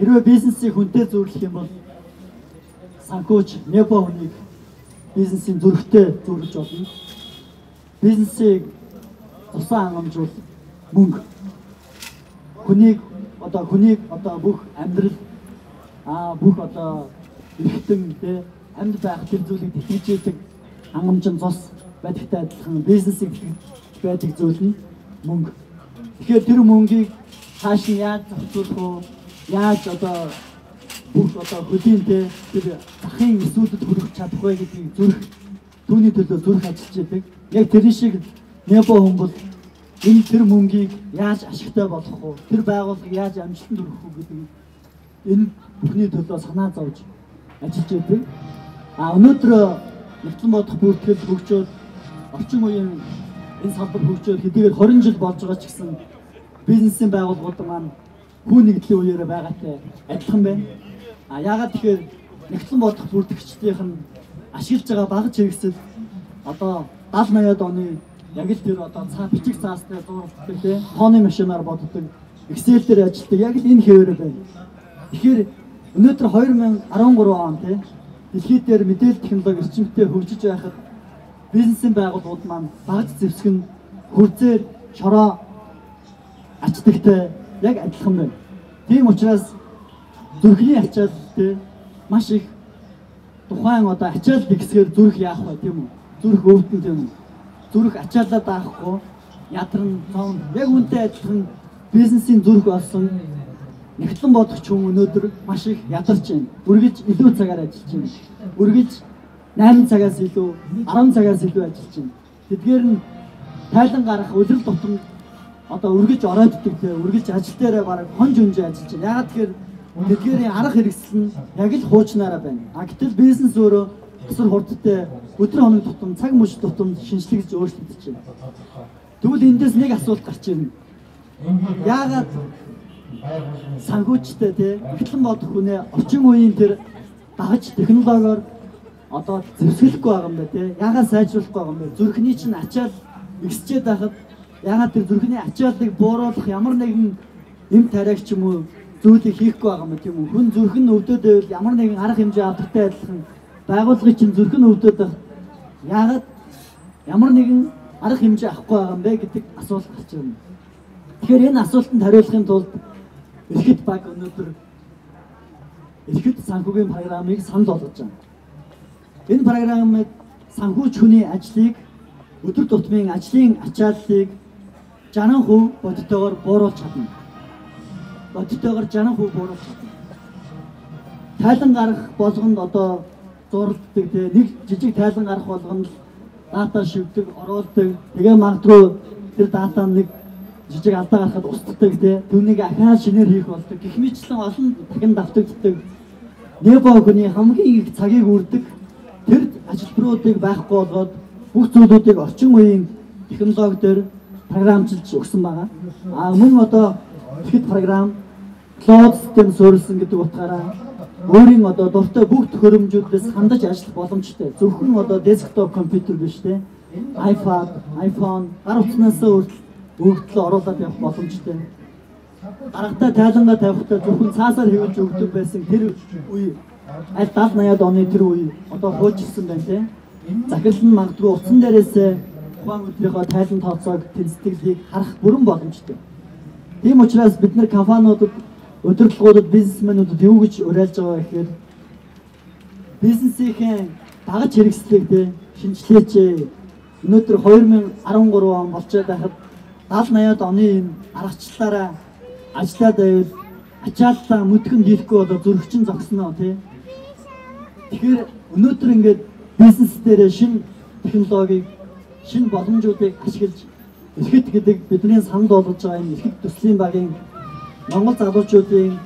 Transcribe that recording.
хэрвээ бизнесийг хүнтэй зөвлөх юм бол санхүүч Небо хүнийг бизнесийн зүрхтэй зөвлөж болно. Бизнесийг тусаа хангамжуул мөнгө. Хүнийг одоо бүх амьдрал бүх одоо эрхтэн тэ амьд байх тэр зүйлийг тэтгэжүүлдэг хангамжин цус байдагтай адилхан бизнесийг байдаг зүйл нь мөнгө. Тэгэхээр тэр мөнгийг цааш нь яаж зохицуулах вэ? Яаж одоо бүх одоо хөдөлгөөнтэй тэр захын эсүүдэд хүрэх чадах вэ гэдгийг зүрх түүний төлөө зүрх ажиллаж байдаг. Яг тэр шиг Небо хүн бол энэ тэр мөнгийг яаж ашигтай болгох вэ? Тэр байгууллагыг яаж амжилтанд хүргэх вэ гэдэг энэ бүхний төлөө санаа зовж ажиллаж байдаг. Өнөөдөр нэгтлэн бодох бүртгэл хөгжөөд орчин үеийн энэ салбар хөгжөөд хэдийгээр 20 жил болж байгаа ч гэсэн бизнесийн байгууллагууд маань хүн нэгдлийн үеэрээ байгаатай адилхан байна. Яагаад тэгэхээр нэгтлэн бодох бүртгэгчдийнх нь ашиглаж байгаа багц хэрэгсэл одоо 70-80-аад оны яг л тэр одоо бичиг цаастай зурагтай тий тооны машинаар боддог Excel дээр ажилладаг яг л энэ хэвээр байна. Тэгэхээр өнөөдөр 2013 он тий дэлхийд дээр мэдээлэл технологи эрчимтэй хөгжиж байхад бизнесийн байгууллагууд маань багц зэвсэг нь хурцээр шороо ачдагтай яг адилхан байна. Тийм учраас зүрхний ачааллтай маш их тухайн одоо ачаалл ихсгээр зүрх яах вэ тийм үү? Зүрх өвдөн тийм үү? Зүрх ачаалаад авахгүй ядарн цон яг үнтэй адилхан бизнесийн зүрх болсон нэгтлэн бодох хүн өнөөдөр маш их ядарч байна. Үргэлж илүү цагаар ажиллаж байна. Үргэлж 8 цагаас илүү 10 цагаас илүү ажиллаж байна. Тэдгээр нь тайлан гарах өдрөл тутам одоо үргэлж орооддаг те үргэлж ажил дээр бараг хонж өнжөө ажиллаж байна. Ягаад тэгэхээр тэдгээрийн арга хэрэгсэл нь яг л хуучнаараа байна. Гэтэл бизнес өөрөө асар хурдтай өдөр хоног тутам цаг мөч тутам шинжлэгж өөрчлөгдөж байна. Тэгвэл эндээс нэг асуулт гарч ирнэ. Яагаад санхүүчтэй те нэгтлэн бодох хүнээ орчин үеийн тэр дагаж технологиор одоо зэвсгэлэхгүй байгаа юм байна те. Яагаад сайжруулахгүй байгаа юм бэ? Зүрхний чинь ачаал ихсчээд байхад яагаад тэр зүрхний ачааллыг бууруулах ямар нэгэн эм тариаг ч юм уу зүйлийг хийхгүй байгаа юм тийм үү? Хүн зүрх нь өвдөд байвал ямар нэгэн арга хэмжээ авдагтай адилхан байгууллагын чинь зүрх нь өвдөд байх. Яагаад ямар нэгэн арга хэмжээ авахгүй байгаа юм бэ гэдэг асуулт гарч ирнэ. Тэгэхээр энэ асуултанд хариулахын тулд Эрхэт баг өнөөдөр Эрхэт санхүүгийн программыг санал болгож байна. Энэ программд санхүүч хүний ажлыг өдөр тутмын ажлын ачааллыг 60% бодитойгоор бууруулж чадна. Бодитойгоор 60% бууруулж чадна. Тайлан гарах болгонд одоо зурддаг те нэг жижиг тайлан гарах болгонд дата шивдэг, оруулдаг. Тэгээ магадгүй тэр дата нэг жижиг алдаа гарахад устддаг те түүнийг ахаа шинээр хийх болдог. Гэх мэтлэн олон дахин давтагддаг. Небо хүний хамгийн их цагийг үрдэг тэр ажилтнуудыг байхгүй болгоод бүх зүйлүүдийг орчин үеийн технологи дээр програмчилж өгсөн байгаа. Мөн одоо ихэд програм cloud system суурилсан гэдэг утгаараа өөрийн одоо дуртай бүх төхөөрөмжүүдээс хандаж ажиллах боломжтой. Зөвхөн одоо десктоп компьютер биш те iPad, iPhone гар утснаас өгдөл оруулаад явах боломжтой. Дараатай тайлангаа тавихтай зөвхөн цаасаар хэвлэж өгдөг байсан тэр үе аль 70-80-аад оны тэр үе одоо хуучилсан байна те. Захирал нь магадгүй утсан дээрээс тухайн өдрийнхөө тайлан тооцоог тэнцвэрлэгийг харах бүрэн боломжтой. Тийм учраас бид нар компаниудад удирдлагуудад бизнесмэнүүдэд юу гэж уриалж байгаа гэхээр бизнесийн дагаж хэрэгслийг те шинжилээч. Өнөөдөр 2013 он болж байхад 70-80-аад оны энэ аргачлалаараа ажиллаад байвал ачааллаа мүдхэн хийхгүй болоо зүрхчин зогсноо тий. Тэгэхээр өнөөдөр ингээд бизнес дээр шинэ технологиг, шинэ боломжуудыг ашиглаж Эрхэт гэдэг бидний санал болгож байгаа энэ Эрхэт төслийн багийн Монгол залуучуудын